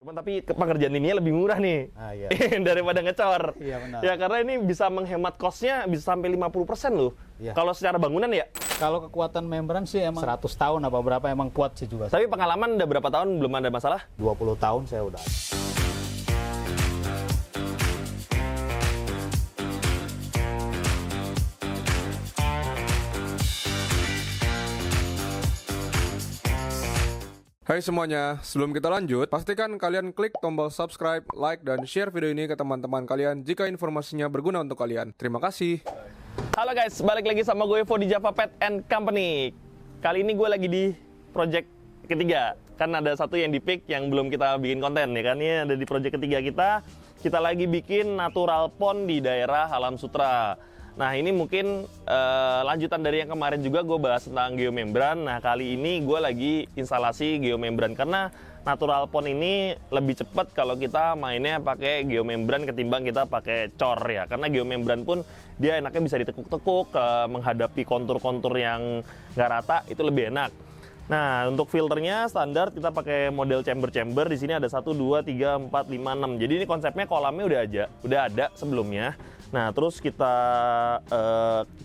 Tapi pekerjaan ini lebih murah nih Iya. daripada ngecor. Iya, benar. Ya karena ini bisa menghemat cost-nya bisa sampai 50% loh. Iya. Kalau secara bangunan ya. Kalau kekuatan membran sih emang 100 tahun apa berapa emang kuat sih juga. Tapi pengalaman udah berapa tahun belum ada masalah? 20 tahun saya udah. Hai semuanya, sebelum kita lanjut, pastikan kalian klik tombol subscribe, like, dan share video ini ke teman-teman kalian jika informasinya berguna untuk kalian. Terima kasih. Halo guys, balik lagi sama gue Evo di Java Pet and Company. Kali ini gue lagi di project ketiga. Kan ada satu yang di pick yang belum kita bikin konten ya kan. Ini ada di project ketiga kita. Kita lagi bikin natural pond di daerah Alam Sutra. Nah ini mungkin lanjutan dari yang kemarin juga gue bahas tentang geomembran. Nah kali ini gue lagi instalasi geomembran karena natural pond ini lebih cepat kalau kita mainnya pakai geomembran ketimbang kita pakai cor ya. Karena geomembran pun dia enaknya bisa ditekuk-tekuk menghadapi kontur-kontur yang nggak rata itu lebih enak. Nah untuk filternya standar kita pakai model chamber-chamber. Di sini ada 1, 2, 3, 4, 5, 6. Jadi ini konsepnya kolamnya udah ada sebelumnya. Nah terus kita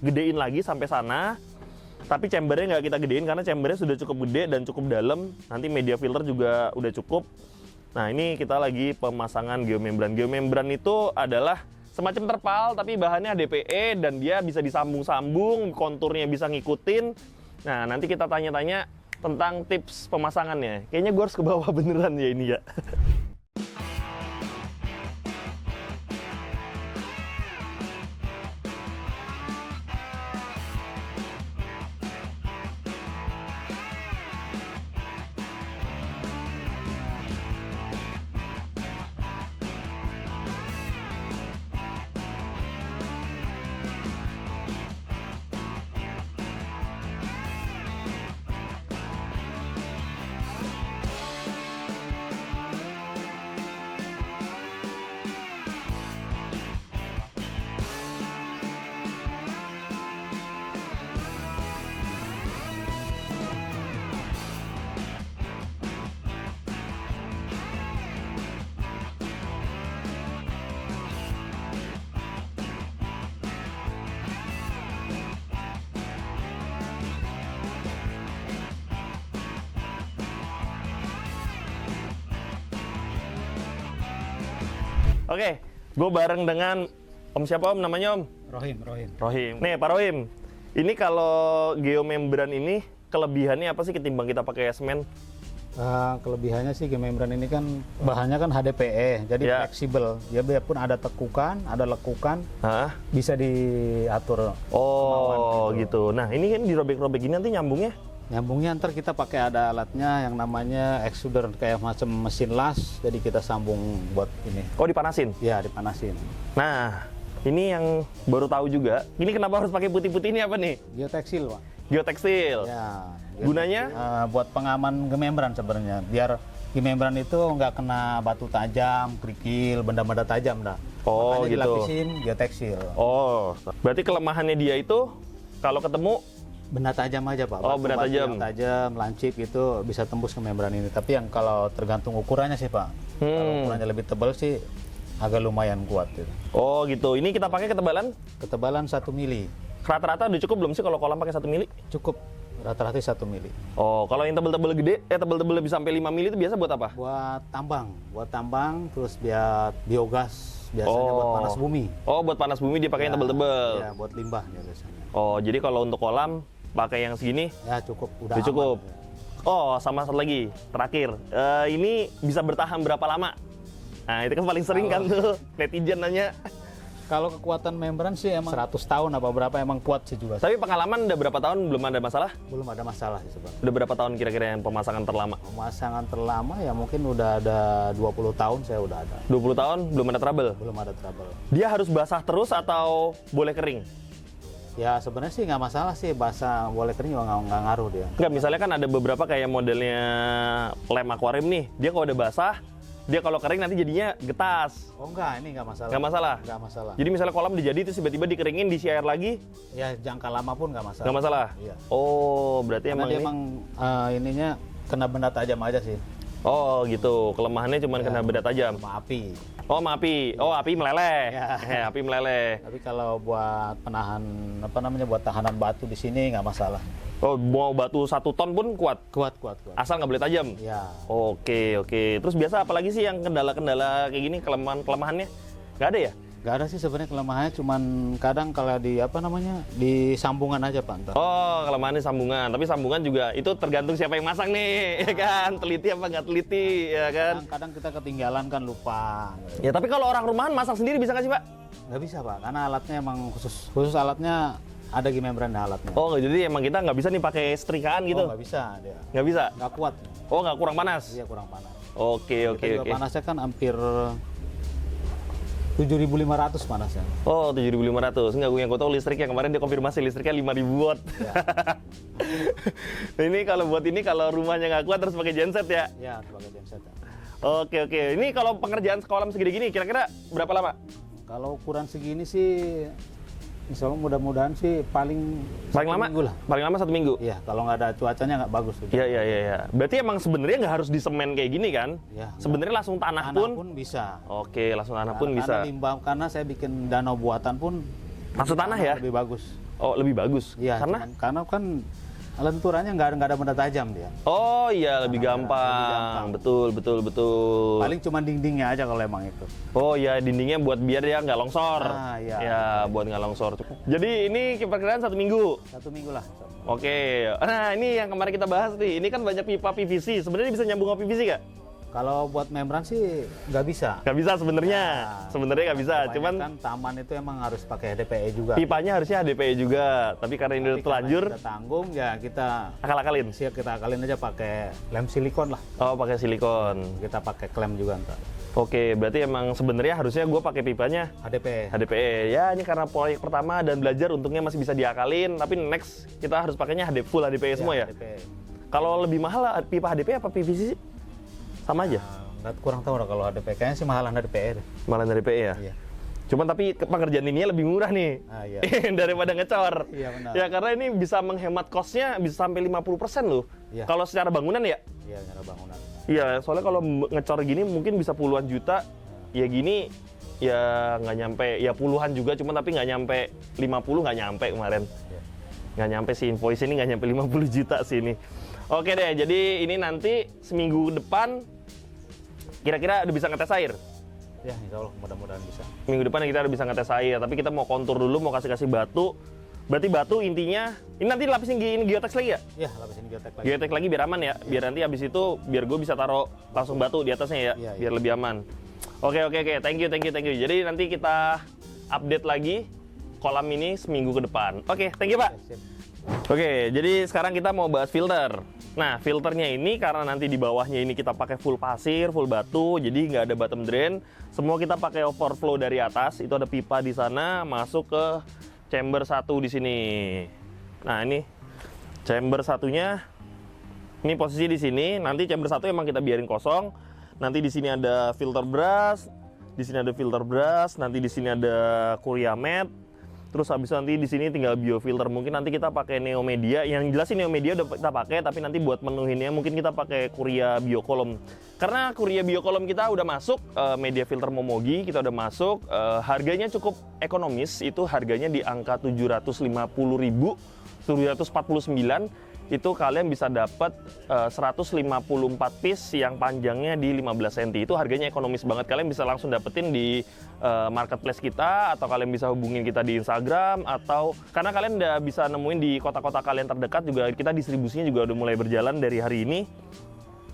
gedein lagi sampai sana. Tapi chambernya nggak kita gedein karena chambernya sudah cukup gede dan cukup dalam. Nanti media filter juga udah cukup. Nah ini kita lagi pemasangan geomembran. Geomembran itu adalah semacam terpal tapi bahannya DPE dan dia bisa disambung-sambung, konturnya bisa ngikutin. Nah nanti kita tanya-tanya tentang tips pemasangannya. Kayaknya gue harus ke bawah beneran ya ini ya. Oke, gue bareng dengan Om siapa Om namanya Om? Rohim. Rohim. Nih Pak Rohim, ini kalau geomembran ini kelebihannya apa sih ketimbang kita pakai semen? Kelebihannya sih geomembran ini kan bahannya kan HDPE, jadi Ya. fleksibel. Dia biarpun ada tekukan, ada lekukan, Hah? bisa diatur. Oh gitu. Nah ini kan dirobek-robek gini nanti nyambungnya? Nyambungnya ntar kita pakai ada alatnya yang namanya extruder kayak macam mesin las, jadi kita sambung buat ini. Oh dipanasin? Ya dipanasin. Nah ini yang baru tahu juga. Ini kenapa harus pakai putih-putih ini apa nih? Geoteksil, Pak. Geotekstil. Ya. Gunanya? Buat pengaman gemembran sebenarnya. Biar gemembran itu nggak kena batu tajam, kerikil, benda-benda tajam dah. Oh, Makanya gitu. dilapisin geoteksil. Oh, berarti kelemahannya dia itu kalau ketemu Benda tajam aja, Pak. Oh, benda Batu-batu tajam. yang tajam, lancip itu bisa tembus ke membran ini. Tapi yang kalau tergantung ukurannya sih, Pak. Kalau ukurannya lebih tebal sih agak lumayan kuat gitu. Oh gitu. Ini kita pakai ketebalan Ketebalan 1 mili. rata-rata udah cukup belum sih kalau kolam pakai 1 mili? Cukup rata-rata 1 mili. Oh, kalau yang tebel-tebel gede, tebel-tebel bisa sampai 5 mili itu biasa buat apa? Buat tambang, terus biar biogas, biasanya buat panas bumi. Oh, buat panas bumi dia pakai yang tebel-tebel. Ya, buat limbahnya biasanya. Oh, jadi kalau untuk kolam pakai yang segini Ya cukup, udah udah cukup. aman, ya. Oh, sama satu lagi, terakhir. Ini bisa bertahan berapa lama? Nah, itu kan paling sering kan tuh netizen nanya. Kalau kekuatan membran sih emang 100 tahun apa berapa emang kuat sih juga. Tapi pengalaman udah berapa tahun belum ada masalah? Belum ada masalah sih sebenarnya. Udah berapa tahun kira-kira yang pemasangan terlama? Pemasangan terlama ya mungkin udah ada 20 tahun saya udah ada. 20 tahun belum ada trouble? Belum ada trouble. Dia harus basah terus atau boleh kering? Ya sebenarnya sih nggak masalah sih, basah boleh kering juga nggak ngaruh dia. Enggak, misalnya kan ada beberapa kayak modelnya lem akuarium nih. Dia kalau udah basah, dia kalau kering nanti jadinya getas. Oh enggak, ini nggak masalah. Nggak masalah? Nggak masalah. Jadi misalnya kolam udah jadi terus tiba-tiba dikeringin, diisi air lagi, Ya jangka lama pun nggak masalah. nggak masalah? Iya. Oh, berarti Karena emang dia ini... emang ininya kena benda tajam aja sih. Oh gitu, kelemahannya cuma kena benda tajam. Sama api. Oh sama api, api meleleh. Ya. Api meleleh. Tapi kalau buat penahan buat tahanan batu di sini nggak masalah. Oh mau batu 1 ton pun kuat, Kuat. asal nggak boleh tajam. Ya. Oke. Terus biasa apalagi sih yang kendala-kendala kayak gini, kelemahannya? Nggak ada ya? Nggak ada sih sebenarnya kelemahannya, cuman kadang kalau di di sambungan aja Pak. Ntar. Oh, kelemahannya sambungan. Tapi sambungan juga itu tergantung siapa yang masang nih, ya kan? Teliti apa nggak teliti, ya kan? Kadang kita ketinggalan kan lupa. Ya tapi kalau orang rumahan masang sendiri bisa nggak sih, Pak? Nggak bisa Pak, karena alatnya emang khusus alatnya ada membran alatnya. Oh, jadi emang kita nggak bisa nih pakai setrikaan gitu? Nggak bisa dia. Nggak bisa? Nggak kuat. Oh, nggak kurang panas? Iya kurang panas. Oke. Panasnya kan hampir 7.500 panasnya. Oh, 7.500. Enggak, yang gue tahu listriknya kemarin dia konfirmasi listriknya 5.000 watt. Ya. Ini kalau buat ini kalau rumahnya nggak kuat harus pakai genset ya? Ya, sebagai genset. Ya. Oke. Ini kalau pengerjaan kolam segede gini kira-kira berapa lama? Kalau ukuran segini sih, insya Allah mudah-mudahan sih paling lama? minggu lah. Paling lama 1 minggu? Iya, kalau nggak ada cuacanya nggak bagus. Iya. Berarti emang sebenarnya nggak harus disemen kayak gini kan? Ya, sebenarnya langsung tanah pun bisa. Oke, langsung tanah pun bisa. Karena saya bikin danau buatan pun langsung tanah ya? lebih bagus. Oh, lebih bagus? Iya, karena kan lenturannya nggak ada benda tajam dia. Oh iya, lebih gampang. Betul. Paling cuma dindingnya aja kalau emang itu. Oh iya, dindingnya buat biar dia nggak longsor. Iya. Ya, buat nggak longsor. Jadi ini perkiraan 1 minggu. 1 minggu lah. Oke. Nah, ini yang kemarin kita bahas nih. Ini kan banyak pipa PVC. Sebenarnya bisa nyambung ke PVC nggak? Kalau buat membran sih nggak bisa. Nggak bisa sebenarnya. Sebenarnya nggak bisa. Cuman kan taman itu emang harus pakai HDPE juga. pipanya harusnya HDPE juga. Tapi karena ini udah telanjur, kita tanggung ya kita akal-akalin. kita akalin aja pakai lem silikon lah. Oh, pakai silikon. Kita pakai klem juga ntar. Oke, berarti emang sebenarnya harusnya gue pakai pipanya HDPE. Ya, ini karena proyek pertama dan belajar untungnya masih bisa diakalin. Tapi next kita harus pakainya full HDPE semua ya. HDPE. Kalau lebih mahal pipa HDPE apa PVC sih? Sama aja? Nggak kurang tahu kalau HDPE. Kayaknya sih mahalan HDPE deh. Mahalan HDPE ya? Iya. Cuman tapi pengerjaan ininya lebih murah nih. Iya. Daripada ngecor. Iya benar. Ya karena ini bisa menghemat cost-nya bisa sampai 50% loh. Iya. Kalau secara bangunan ya? Iya, secara bangunan. Iya, soalnya kalau ngecor gini mungkin bisa puluhan juta. Ya gini ya nggak nyampe, ya puluhan juga, cuman tapi nggak nyampe 50, nggak nyampe kemarin. Iya. Nggak nyampe sih, invoice ini nggak nyampe 50 juta sih ini. Oke deh, jadi ini nanti seminggu depan kira-kira udah bisa ngetes air. Ya, insya Allah mudah-mudahan bisa. Minggu depan kita udah bisa ngetes air, tapi kita mau kontur dulu, mau kasih batu. Berarti batu intinya, ini nanti lapisin ini geotex lagi ya? Iya, lapisin geotek lagi. Geotex lagi biar aman ya, biar nanti habis itu, biar gue bisa taruh langsung batu di atasnya ya, Iya. biar lebih aman. Oke, thank you. Jadi nanti kita update lagi kolam ini seminggu ke depan. Oke, thank you Pak. Sip. Oke, jadi sekarang kita mau bahas filter. Nah, filternya ini karena nanti di bawahnya ini kita pakai full pasir, full batu, jadi nggak ada bottom drain. Semua kita pakai overflow dari atas. Itu ada pipa di sana masuk ke chamber 1 di sini. Nah, ini chamber satunya. Ini posisi di sini. Nanti chamber 1 emang kita biarin kosong. Nanti di sini ada filter brush, di sini ada filter brush, nanti di sini ada Korea mat. Terus habis nanti di sini tinggal biofilter. Mungkin nanti kita pakai Neomedia. Yang jelas ini Neomedia udah kita pakai, tapi nanti buat menuhinnya mungkin kita pakai Korea Biokolom. Karena Korea Biokolom kita udah masuk, media filter Momogi kita udah masuk. Harganya cukup ekonomis, itu harganya di angka 750.000, 749. Itu kalian bisa dapat 154 piece yang panjangnya di 15 cm. Itu harganya ekonomis banget. Kalian bisa langsung dapetin di marketplace kita, atau kalian bisa hubungin kita di Instagram, atau karena kalian udah bisa nemuin di kota-kota kalian terdekat juga. Kita distribusinya juga udah mulai berjalan dari hari ini.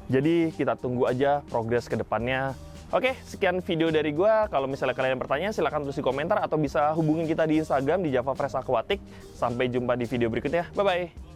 Jadi kita tunggu aja progres ke depannya. Oke, sekian video dari gua. Kalau misalnya kalian bertanya, silahkan tulis di komentar atau bisa hubungin kita di Instagram di Java Fresh Aquatic. Sampai jumpa di video berikutnya. Bye-bye.